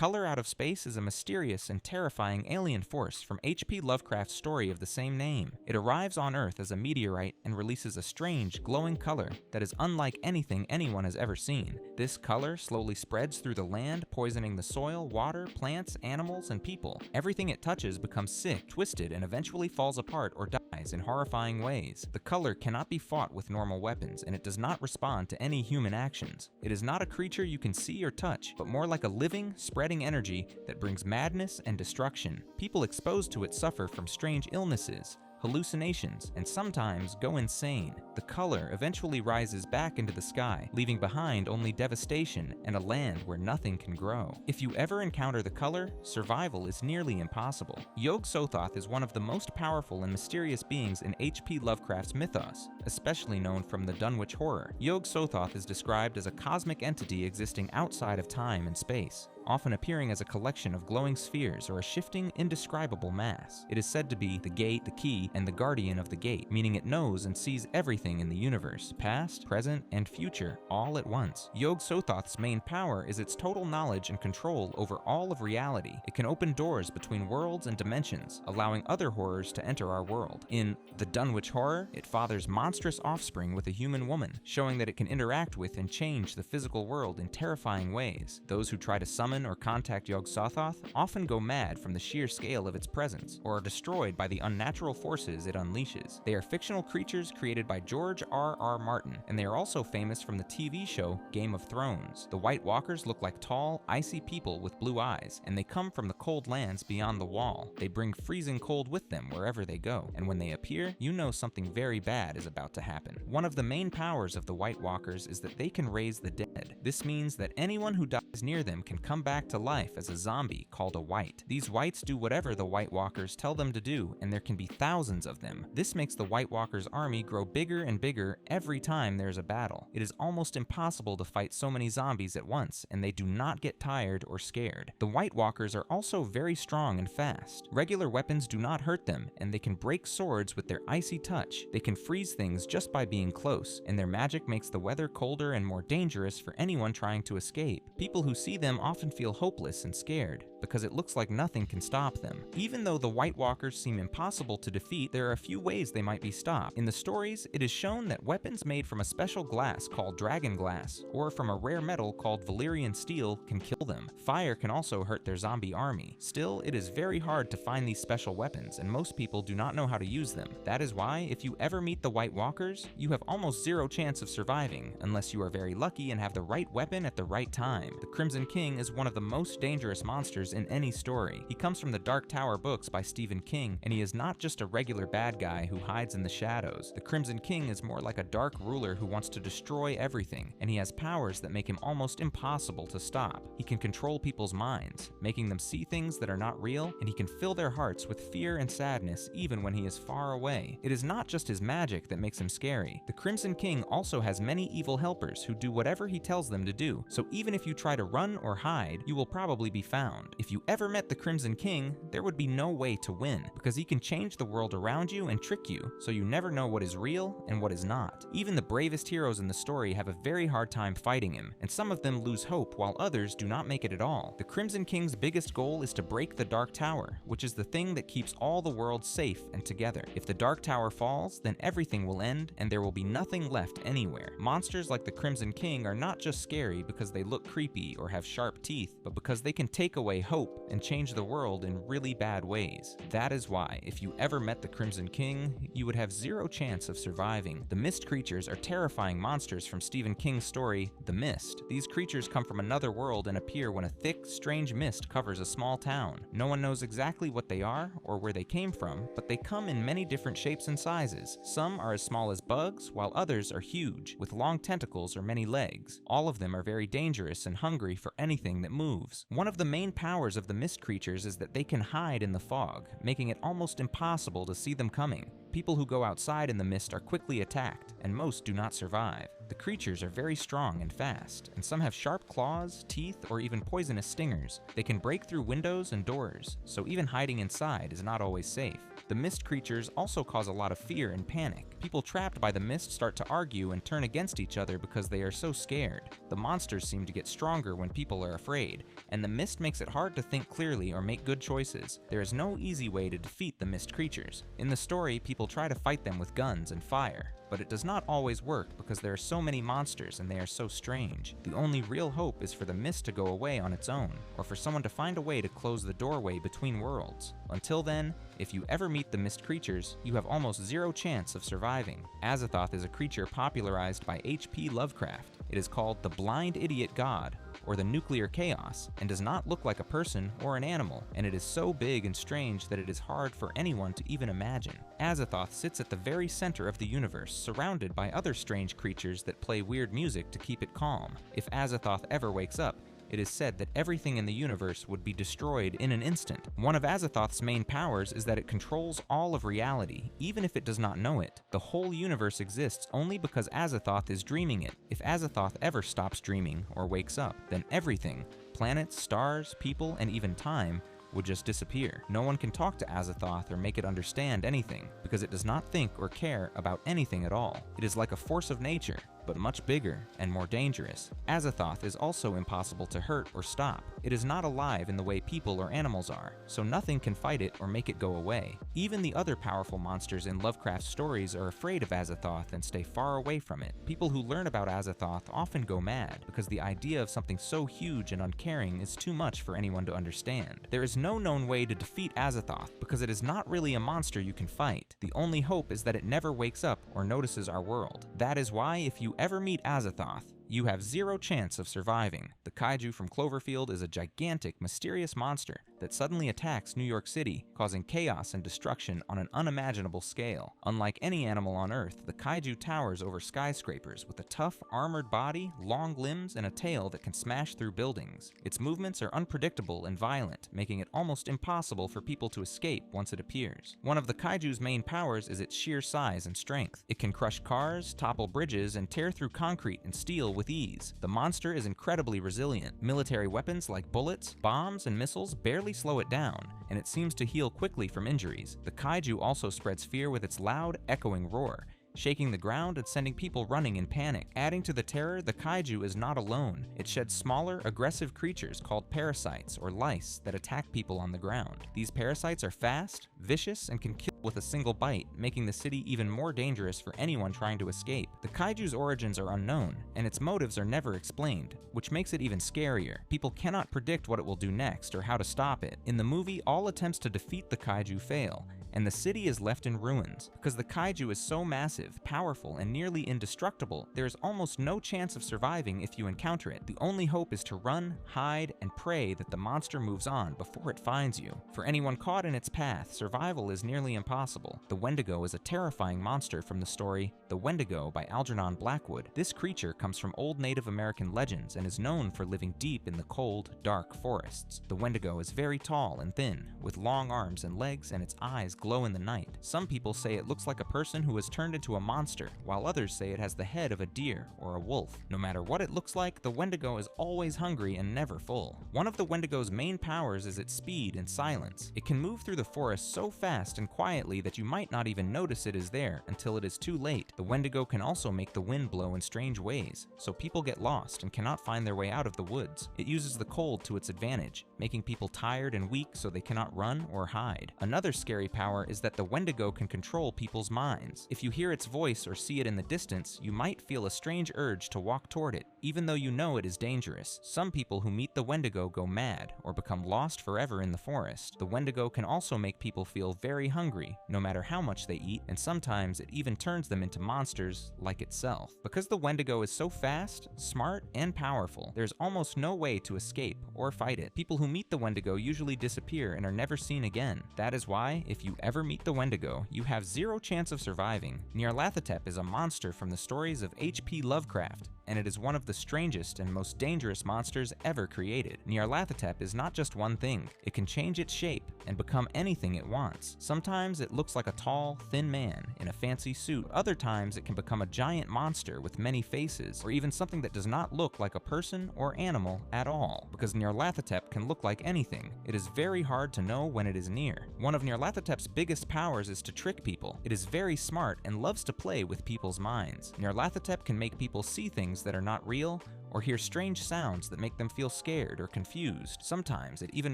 color out of space is a mysterious and terrifying alien force from H.P. Lovecraft's story of the same name. It arrives on Earth as a meteorite and releases a strange, glowing color that is unlike anything anyone has ever seen. This color slowly spreads through the land, poisoning the soil, water, plants, animals, and people. Everything it touches becomes sick, twisted, and eventually falls apart or dies in horrifying ways. The color cannot be fought with normal weapons, and it does not respond to any human actions. It is not a creature you can see or touch, but more like a living, spreading energy that brings madness and destruction. People exposed to it suffer from strange illnesses, hallucinations, and sometimes go insane. The color eventually rises back into the sky, leaving behind only devastation and a land where nothing can grow. If you ever encounter the color, survival is nearly impossible. Yog-Sothoth is one of the most powerful and mysterious beings in H.P. Lovecraft's mythos, especially known from the Dunwich Horror. Yog-Sothoth is described as a cosmic entity existing outside of time and space, often appearing as a collection of glowing spheres or a shifting, indescribable mass. It is said to be the gate, the key, and the guardian of the gate, meaning it knows and sees everything in the universe, past, present, and future, all at once. Yog-Sothoth's main power is its total knowledge and control over all of reality. It can open doors between worlds and dimensions, allowing other horrors to enter our world. In the Dunwich Horror, it fathers monstrous offspring with a human woman, showing that it can interact with and change the physical world in terrifying ways. Those who try to summon or contact Yog-Sothoth often go mad from the sheer scale of its presence, or are destroyed by the unnatural forces it unleashes. They are fictional creatures created by George R.R. Martin, and they are also famous from the TV show Game of Thrones. The White Walkers look like tall, icy people with blue eyes, and they come from the cold lands beyond the wall. They bring freezing cold with them wherever they go, and when they appear, you know something very bad is about to happen. One of the main powers of the White Walkers is that they can raise the dead. This means that anyone who dies near them can come back to life as a zombie called a wight. These wights do whatever the White Walkers tell them to do, and there can be thousands of them. This makes the White Walkers' army grow bigger and bigger every time there's a battle. It is almost impossible to fight so many zombies at once, and they do not get tired or scared. The White Walkers are also very strong and fast. Regular weapons do not hurt them, and they can break swords with their icy touch. They can freeze things just by being close, and their magic makes the weather colder and more dangerous for anyone trying to escape. People who see them often feel hopeless and scared, because it looks like nothing can stop them. Even though the White Walkers seem impossible to defeat, there are a few ways they might be stopped. In the stories, it is shown that weapons made from a special glass called dragon glass, or from a rare metal called Valyrian steel, can kill them. Fire can also hurt their zombie army. Still, it is very hard to find these special weapons, and most people do not know how to use them. That is why, if you ever meet the White Walkers, you have almost zero chance of surviving, unless you are very lucky and have the right weapon at the right time. The Crimson King is one of the most dangerous monsters in any story. He comes from the Dark Tower books by Stephen King, and he is not just a regular bad guy who hides in the shadows. The Crimson King is more like a dark ruler who wants to destroy everything, and he has powers that make him almost impossible to stop. He can control people's minds, making them see things that are not real, and he can fill their hearts with fear and sadness even when he is far away. It is not just his magic that makes him scary. The Crimson King also has many evil helpers who do whatever he tells them to do, so even if you try to run or hide, you will probably be found. If you ever met the Crimson King, there would be no way to win, because he can change the world around you and trick you, so you never know what is real and what is not. Even the bravest heroes in the story have a very hard time fighting him, and some of them lose hope while others do not make it at all. The Crimson King's biggest goal is to break the Dark Tower, which is the thing that keeps all the world safe and together. If the Dark Tower falls, then everything will end, and there will be nothing left anywhere. Monsters like the Crimson King are not just scary because they look creepy or have sharp teeth, but because they can take away hope and change the world in really bad ways. That is why, if you ever met the Crimson King, you would have zero chance of surviving. The Mist creatures are terrifying monsters from Stephen King's story, The Mist. These creatures come from another world and appear when a thick, strange mist covers a small town. No one knows exactly what they are or where they came from, but they come in many different shapes and sizes. Some are as small as bugs, while others are huge, with long tentacles or many legs. All of them are very dangerous and hungry for anything that moves. One of the main powers of the Mist creatures is that they can hide in the fog, making it almost impossible to see them coming. People who go outside in the mist are quickly attacked, and most do not survive. The creatures are very strong and fast, and some have sharp claws, teeth, or even poisonous stingers. They can break through windows and doors, so even hiding inside is not always safe. The mist creatures also cause a lot of fear and panic. People trapped by the mist start to argue and turn against each other because they are so scared. The monsters seem to get stronger when people are afraid, and the mist makes it hard to think clearly or make good choices. There is no easy way to defeat the mist creatures. In the story, people try to fight them with guns and fire, but it does not always work because there are so many monsters and they are so strange. The only real hope is for the mist to go away on its own, or for someone to find a way to close the doorway between worlds. Until then, if you ever meet the mist creatures, you have almost zero chance of surviving. Azathoth is a creature popularized by H.P. Lovecraft. It is called the Blind Idiot God, or the Nuclear Chaos, and does not look like a person or an animal, and it is so big and strange that it is hard for anyone to even imagine. Azathoth sits at the very center of the universe, surrounded by other strange creatures that play weird music to keep it calm. If Azathoth ever wakes up, it is said that everything in the universe would be destroyed in an instant. One of Azathoth's main powers is that it controls all of reality, even if it does not know it. The whole universe exists only because Azathoth is dreaming it. If Azathoth ever stops dreaming or wakes up, then everything, planets, stars, people, and even time, would just disappear. No one can talk to Azathoth or make it understand anything, because it does not think or care about anything at all. It is like a force of nature, but much bigger and more dangerous. Azathoth is also impossible to hurt or stop. It is not alive in the way people or animals are, so nothing can fight it or make it go away. Even the other powerful monsters in Lovecraft's stories are afraid of Azathoth and stay far away from it. People who learn about Azathoth often go mad, because the idea of something so huge and uncaring is too much for anyone to understand. There is no known way to defeat Azathoth, because it is not really a monster you can fight. The only hope is that it never wakes up or notices our world. That is why if you ever meet Azathoth, you have zero chance of surviving. The Kaiju from Cloverfield is a gigantic, mysterious monster that suddenly attacks New York City, causing chaos and destruction on an unimaginable scale. Unlike any animal on Earth, the Kaiju towers over skyscrapers with a tough, armored body, long limbs, and a tail that can smash through buildings. Its movements are unpredictable and violent, making it almost impossible for people to escape once it appears. One of the Kaiju's main powers is its sheer size and strength. It can crush cars, topple bridges, and tear through concrete and steel with ease. The monster is incredibly resilient. Military weapons like bullets, bombs, and missiles barely slow it down, and it seems to heal quickly from injuries. The Kaiju also spreads fear with its loud, echoing roar, shaking the ground and sending people running in panic. Adding to the terror, the Kaiju is not alone. It sheds smaller, aggressive creatures called parasites or lice that attack people on the ground. These parasites are fast, vicious, and can kill with a single bite, making the city even more dangerous for anyone trying to escape. The Kaiju's origins are unknown, and its motives are never explained, which makes it even scarier. People cannot predict what it will do next or how to stop it. In the movie, all attempts to defeat the Kaiju fail, and the city is left in ruins. Because the Kaiju is so massive, powerful, and nearly indestructible, there is almost no chance of surviving if you encounter it. The only hope is to run, hide, and pray that the monster moves on before it finds you. For anyone caught in its path, survival is nearly impossible. The Wendigo is a terrifying monster from the story The Wendigo by Algernon Blackwood. This creature comes from old Native American legends and is known for living deep in the cold, dark forests. The Wendigo is very tall and thin, with long arms and legs, and its eyes glow in the night. Some people say it looks like a person who has turned into a monster, while others say it has the head of a deer or a wolf. No matter what it looks like, the Wendigo is always hungry and never full. One of the Wendigo's main powers is its speed and silence. It can move through the forest so fast and quietly that you might not even notice it is there until it is too late. The Wendigo can also make the wind blow in strange ways, so people get lost and cannot find their way out of the woods. It uses the cold to its advantage, making people tired and weak so they cannot run or hide. Another scary power is that the Wendigo can control people's minds. If you hear its voice or see it in the distance, you might feel a strange urge to walk toward it, even though you know it is dangerous. Some people who meet the Wendigo go mad or become lost forever in the forest. The Wendigo can also make people feel very hungry, no matter how much they eat, and sometimes it even turns them into monsters like itself. Because the Wendigo is so fast, smart, and powerful, there's almost no way to escape or fight it. People who meet the Wendigo usually disappear and are never seen again. That is why, if you ever meet the Wendigo, you have zero chance of surviving. Nyarlathotep is a monster from the stories of H.P. Lovecraft. and it is one of the strangest and most dangerous monsters ever created. Nyarlathotep is not just one thing. It can change its shape and become anything it wants. Sometimes it looks like a tall, thin man in a fancy suit. Other times it can become a giant monster with many faces, or even something that does not look like a person or animal at all. Because Nyarlathotep can look like anything, it is very hard to know when it is near. One of Nyarlathotep's biggest powers is to trick people. It is very smart and loves to play with people's minds. Nyarlathotep can make people see things that are not real, or hear strange sounds that make them feel scared or confused. Sometimes it even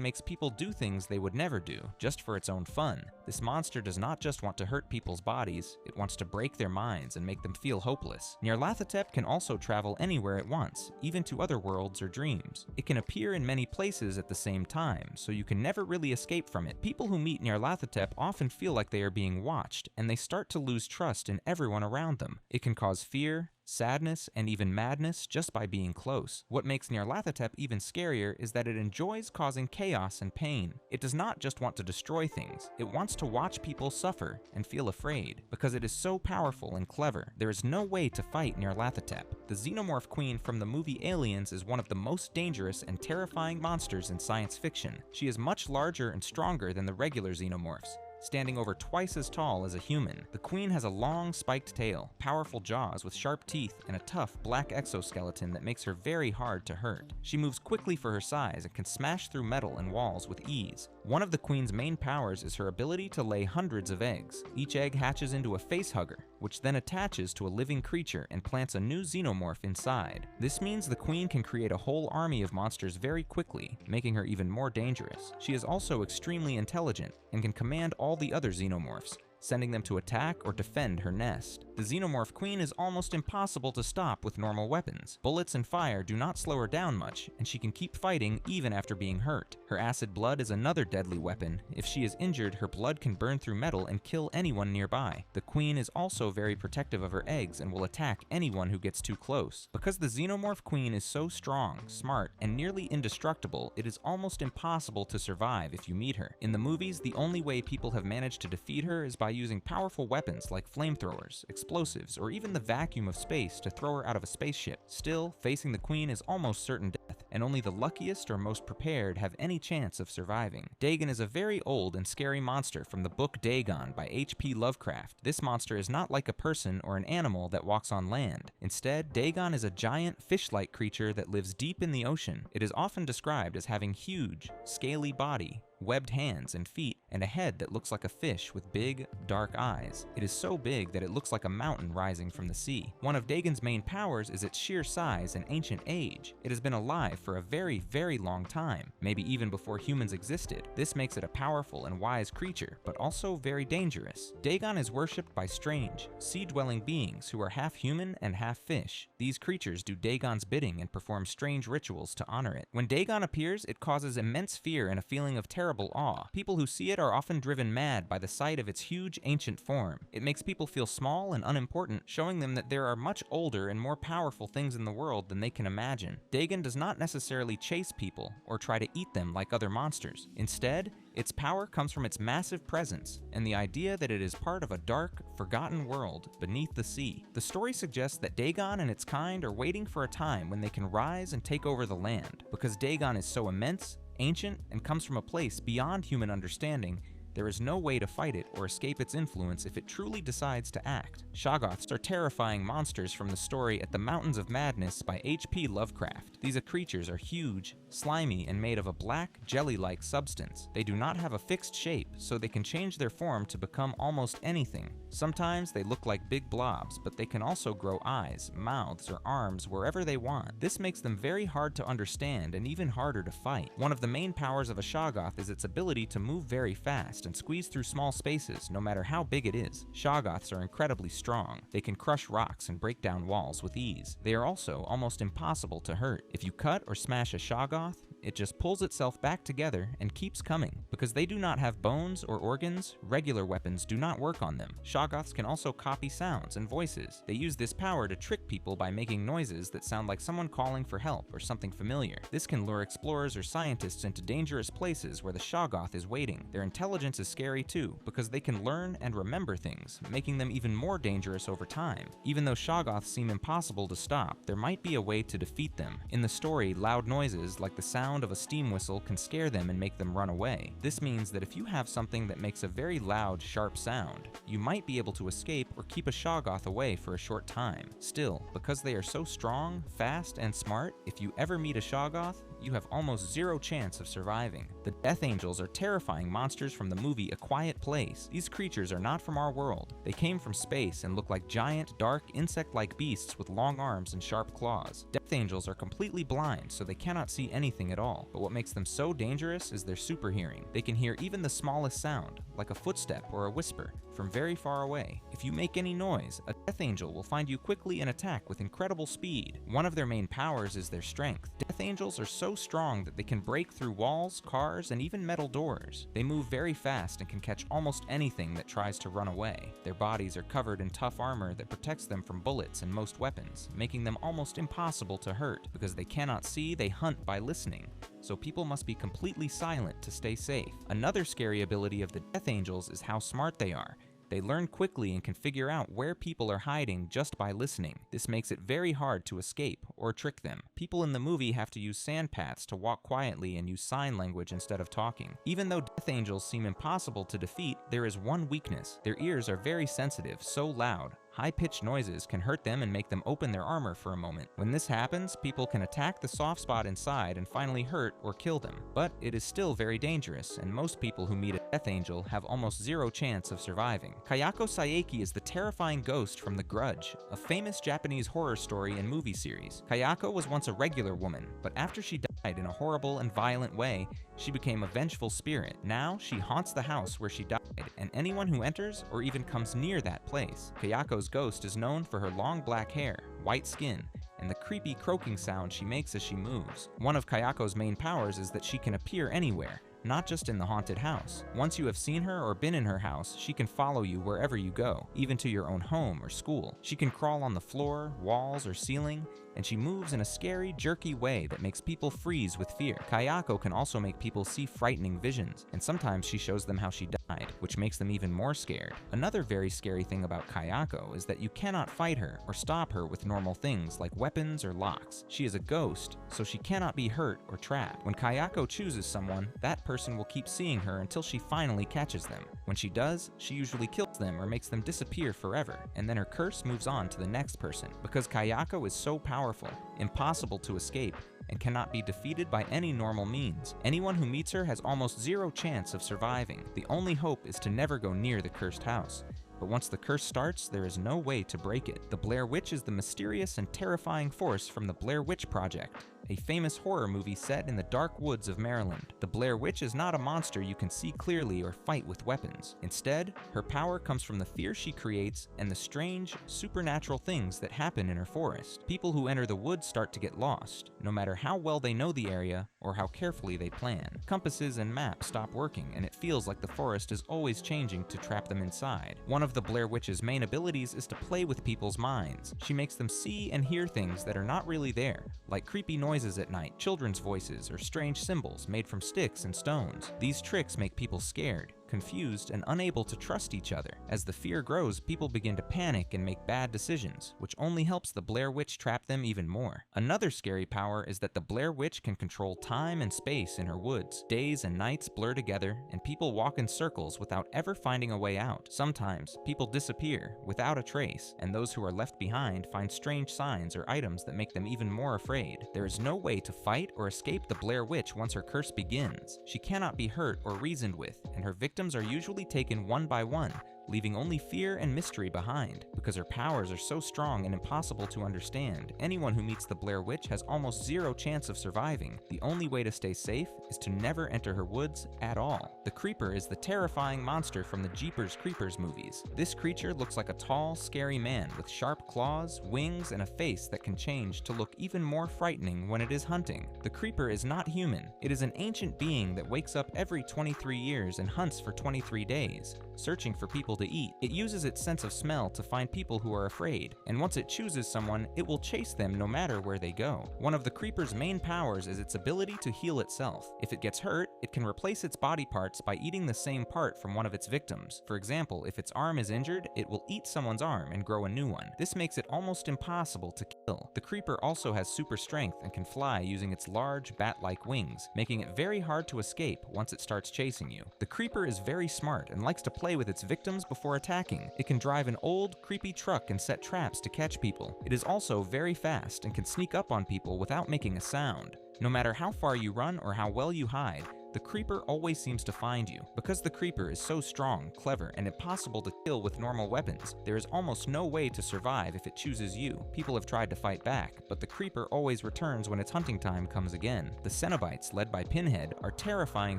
makes people do things they would never do, just for its own fun. This monster does not just want to hurt people's bodies, it wants to break their minds and make them feel hopeless. Nyarlathotep can also travel anywhere it wants, even to other worlds or dreams. It can appear in many places at the same time, so you can never really escape from it. People who meet Nyarlathotep often feel like they are being watched, and they start to lose trust in everyone around them. It can cause fear, sadness, and even madness just by being close. What makes Nyarlathotep even scarier is that it enjoys causing chaos and pain. It does not just want to destroy things, it wants to watch people suffer and feel afraid. Because it is so powerful and clever, there is no way to fight Nyarlathotep. The xenomorph queen from the movie Aliens is one of the most dangerous and terrifying monsters in science fiction. She is much larger and stronger than the regular xenomorphs, standing over twice as tall as a human. The queen has a long, spiked tail, powerful jaws with sharp teeth, and a tough, black exoskeleton that makes her very hard to hurt. She moves quickly for her size and can smash through metal and walls with ease. One of the queen's main powers is her ability to lay hundreds of eggs. Each egg hatches into a facehugger, which then attaches to a living creature and plants a new xenomorph inside. This means the queen can create a whole army of monsters very quickly, making her even more dangerous. She is also extremely intelligent and can command all the other xenomorphs, sending them to attack or defend her nest. The xenomorph queen is almost impossible to stop with normal weapons. Bullets and fire do not slow her down much, and she can keep fighting even after being hurt. Her acid blood is another deadly weapon. If she is injured, her blood can burn through metal and kill anyone nearby. The queen is also very protective of her eggs and will attack anyone who gets too close. Because the xenomorph queen is so strong, smart, and nearly indestructible, it is almost impossible to survive if you meet her. In the movies, the only way people have managed to defeat her is by using powerful weapons like flamethrowers, explosives, or even the vacuum of space to throw her out of a spaceship. Still, facing the queen is almost certain death, and only the luckiest or most prepared have any chance of surviving. Dagon is a very old and scary monster from the book Dagon by H.P. Lovecraft. This monster is not like a person or an animal that walks on land. Instead, Dagon is a giant fish-like creature that lives deep in the ocean. It is often described as having huge, scaly body, webbed hands and feet, and a head that looks like a fish with big, dark eyes. It is so big that it looks like a mountain rising from the sea. One of Dagon's main powers is its sheer size and ancient age. It has been alive for a very, very long time, maybe even before humans existed. This makes it a powerful and wise creature, but also very dangerous. Dagon is worshipped by strange, sea-dwelling beings who are half human and half fish. These creatures do Dagon's bidding and perform strange rituals to honor it. When Dagon appears, it causes immense fear and a feeling of terrible awe. People who see it are often driven mad by the sight of its huge ancient form. It makes people feel small and unimportant, showing them that there are much older and more powerful things in the world than they can imagine. Dagon does not necessarily chase people or try to eat them like other monsters. Instead, its power comes from its massive presence and the idea that it is part of a dark, forgotten world beneath the sea. The story suggests that Dagon and its kind are waiting for a time when they can rise and take over the land. Because Dagon is so immense, ancient, and comes from a place beyond human understanding, there is no way to fight it or escape its influence if it truly decides to act. Shoggoths are terrifying monsters from the story At the Mountains of Madness by H.P. Lovecraft. These creatures are huge, slimy, and made of a black, jelly-like substance. They do not have a fixed shape, so they can change their form to become almost anything. Sometimes they look like big blobs, but they can also grow eyes, mouths, or arms wherever they want. This makes them very hard to understand and even harder to fight. One of the main powers of a Shoggoth is its ability to move very fast and squeeze through small spaces, no matter how big it is. Shoggoths are incredibly strong. They can crush rocks and break down walls with ease. They are also almost impossible to hurt. If you cut or smash a Shoggoth, It just pulls itself back together and keeps coming. Because they do not have bones or organs, regular weapons do not work on them. Shoggoths can also copy sounds and voices. They use this power to trick people by making noises that sound like someone calling for help or something familiar. This can lure explorers or scientists into dangerous places where the Shoggoth is waiting. Their intelligence is scary too, because they can learn and remember things, making them even more dangerous over time. Even though Shoggoths seem impossible to stop, there might be a way to defeat them. In the story, loud noises like the sound of a steam whistle can scare them and make them run away. This means that if you have something that makes a very loud, sharp sound, you might be able to escape or keep a Shoggoth away for a short time. Still, because they are so strong, fast, and smart, if you ever meet a Shoggoth, you have almost zero chance of surviving. The Death Angels are terrifying monsters from the movie A Quiet Place. These creatures are not from our world. They came from space and look like giant, dark, insect-like beasts with long arms and sharp claws. Death Angels are completely blind, so they cannot see anything at all. But what makes them so dangerous is their super hearing. They can hear even the smallest sound, like a footstep or a whisper, from very far away. If you make any noise, a Death Angel will find you quickly and attack with incredible speed. One of their main powers is their strength. Death Angels are so strong that they can break through walls, cars, and even metal doors. They move very fast and can catch almost anything that tries to run away. Their bodies are covered in tough armor that protects them from bullets and most weapons, making them almost impossible to hurt. Because they cannot see, they hunt by listening, so people must be completely silent to stay safe. Another scary ability of the Death Angels is how smart they are. They learn quickly and can figure out where people are hiding just by listening. This makes it very hard to escape or trick them. People in the movie have to use sand paths to walk quietly and use sign language instead of talking. Even though Death Angels seem impossible to defeat, there is one weakness. Their ears are very sensitive, so loud. High-pitched noises can hurt them and make them open their armor for a moment. When this happens, people can attack the soft spot inside and finally hurt or kill them. But it is still very dangerous, and most people who meet a Death Angel have almost zero chance of surviving. Kayako Saeki is the terrifying ghost from The Grudge, a famous Japanese horror story and movie series. Kayako was once a regular woman, but after she died in a horrible and violent way, she became a vengeful spirit. Now, she haunts the house where she died, and anyone who enters or even comes near that place. Kayako's ghost is known for her long black hair, white skin, and the creepy croaking sound she makes as she moves. One of Kayako's main powers is that she can appear anywhere, not just in the haunted house. Once you have seen her or been in her house, she can follow you wherever you go, even to your own home or school. She can crawl on the floor, walls, or ceiling, and she moves in a scary, jerky way that makes people freeze with fear. Kayako can also make people see frightening visions, and sometimes she shows them how she died, which makes them even more scared. Another very scary thing about Kayako is that you cannot fight her or stop her with normal things like weapons or locks. She is a ghost, so she cannot be hurt or trapped. When Kayako chooses someone, that person will keep seeing her until she finally catches them. When she does, she usually kills them or makes them disappear forever, and then her curse moves on to the next person. Because Kayako is so powerful, impossible to escape, and cannot be defeated by any normal means, anyone who meets her has almost zero chance of surviving. The only hope is to never go near the cursed house. But once the curse starts, there is no way to break it. The Blair Witch is the mysterious and terrifying force from the Blair Witch Project, a famous horror movie set in the dark woods of Maryland. The Blair Witch is not a monster you can see clearly or fight with weapons. Instead, her power comes from the fear she creates and the strange, supernatural things that happen in her forest. People who enter the woods start to get lost, no matter how well they know the area or how carefully they plan. Compasses and maps stop working, and it feels like the forest is always changing to trap them inside. One of the Blair Witch's main abilities is to play with people's minds. She makes them see and hear things that are not really there, like creepy noises at night, children's voices, or strange symbols made from sticks and stones. These tricks make people scared, confused, and unable to trust each other. As the fear grows, people begin to panic and make bad decisions, which only helps the Blair Witch trap them even more. Another scary power is that the Blair Witch can control time and space in her woods. Days and nights blur together, and people walk in circles without ever finding a way out. Sometimes, people disappear without a trace, and those who are left behind find strange signs or items that make them even more afraid. There is no way to fight or escape the Blair Witch once her curse begins. She cannot be hurt or reasoned with, and her victims are usually taken one by one, leaving only fear and mystery behind. Because her powers are so strong and impossible to understand, anyone who meets the Blair Witch has almost zero chance of surviving. The only way to stay safe is to never enter her woods at all. The Creeper is the terrifying monster from the Jeepers Creepers movies. This creature looks like a tall, scary man with sharp claws, wings, and a face that can change to look even more frightening when it is hunting. The Creeper is not human. It is an ancient being that wakes up every 23 years and hunts for 23 days, searching for people to eat. It uses its sense of smell to find people who are afraid, and once it chooses someone, it will chase them no matter where they go. One of the Creeper's main powers is its ability to heal itself. If it gets hurt, it can replace its body parts by eating the same part from one of its victims. For example, if its arm is injured, it will eat someone's arm and grow a new one. This makes it almost impossible to kill. The Creeper also has super strength and can fly using its large, bat-like wings, making it very hard to escape once it starts chasing you. The Creeper is very smart and likes to play with its victims before attacking. It can drive an old, creepy truck and set traps to catch people. It is also very fast and can sneak up on people without making a sound. No matter how far you run or how well you hide, the Creeper always seems to find you. Because the Creeper is so strong, clever, and impossible to kill with normal weapons, there is almost no way to survive if it chooses you. People have tried to fight back, but the Creeper always returns when its hunting time comes again. The Cenobites, led by Pinhead, are terrifying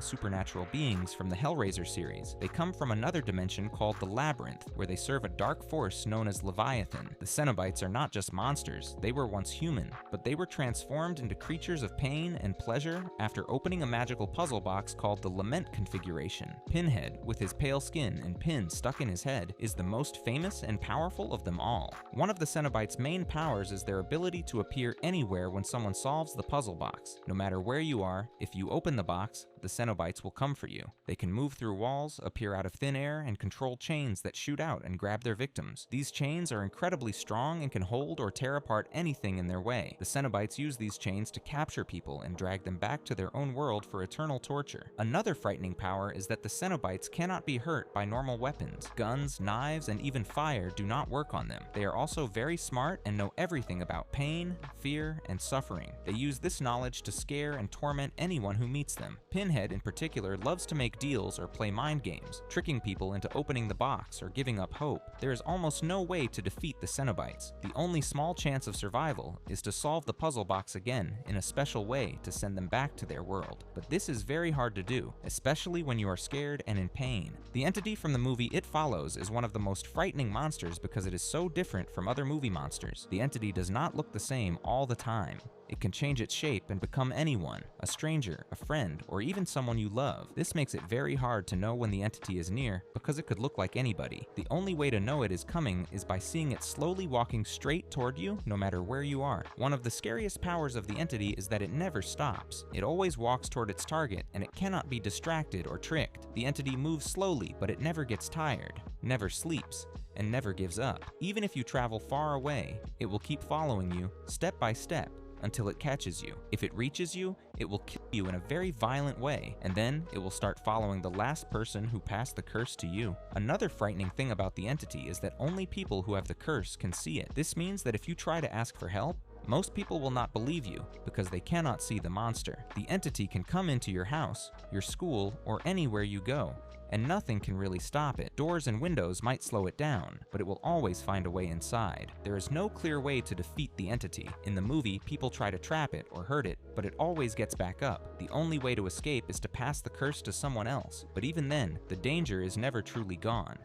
supernatural beings from the Hellraiser series. They come from another dimension called the Labyrinth, where they serve a dark force known as Leviathan. The Cenobites are not just monsters, they were once human, but they were transformed into creatures of pain and pleasure after opening a magical puzzle box called the Lament configuration. Pinhead, with his pale skin and pins stuck in his head, is the most famous and powerful of them all. One of the Cenobites' main powers is their ability to appear anywhere when someone solves the puzzle box. No matter where you are, if you open the box, the Cenobites will come for you. They can move through walls, appear out of thin air, and control chains that shoot out and grab their victims. These chains are incredibly strong and can hold or tear apart anything in their way. The Cenobites use these chains to capture people and drag them back to their own world for eternal torture. Another frightening power is that the Cenobites cannot be hurt by normal weapons. Guns, knives, and even fire do not work on them. They are also very smart and know everything about pain, fear, and suffering. They use this knowledge to scare and torment anyone who meets them. Pinhead, in particular, loves to make deals or play mind games, tricking people into opening the box or giving up hope. There is almost no way to defeat the Cenobites. The only small chance of survival is to solve the puzzle box again in a special way to send them back to their world. But this is very hard to do, especially when you are scared and in pain. The entity from the movie It Follows is one of the most frightening monsters because it is so different from other movie monsters. The entity does not look the same all the time. It can change its shape and become anyone, a stranger, a friend, or even someone you love. This makes it very hard to know when the entity is near because it could look like anybody. The only way to know it is coming is by seeing it slowly walking straight toward you no matter where you are. One of the scariest powers of the entity is that it never stops. It always walks toward its target and it cannot be distracted or tricked. The entity moves slowly, but it never gets tired, never sleeps, and never gives up. Even if you travel far away, it will keep following you, step by step, until it catches you. If it reaches you, it will kill you in a very violent way, and then it will start following the last person who passed the curse to you. Another frightening thing about the entity is that only people who have the curse can see it. This means that if you try to ask for help, most people will not believe you because they cannot see the monster. The entity can come into your house, your school, or anywhere you go, and nothing can really stop it. Doors and windows might slow it down, but it will always find a way inside. There is no clear way to defeat the entity. In the movie, people try to trap it or hurt it, but it always gets back up. The only way to escape is to pass the curse to someone else, but even then, the danger is never truly gone.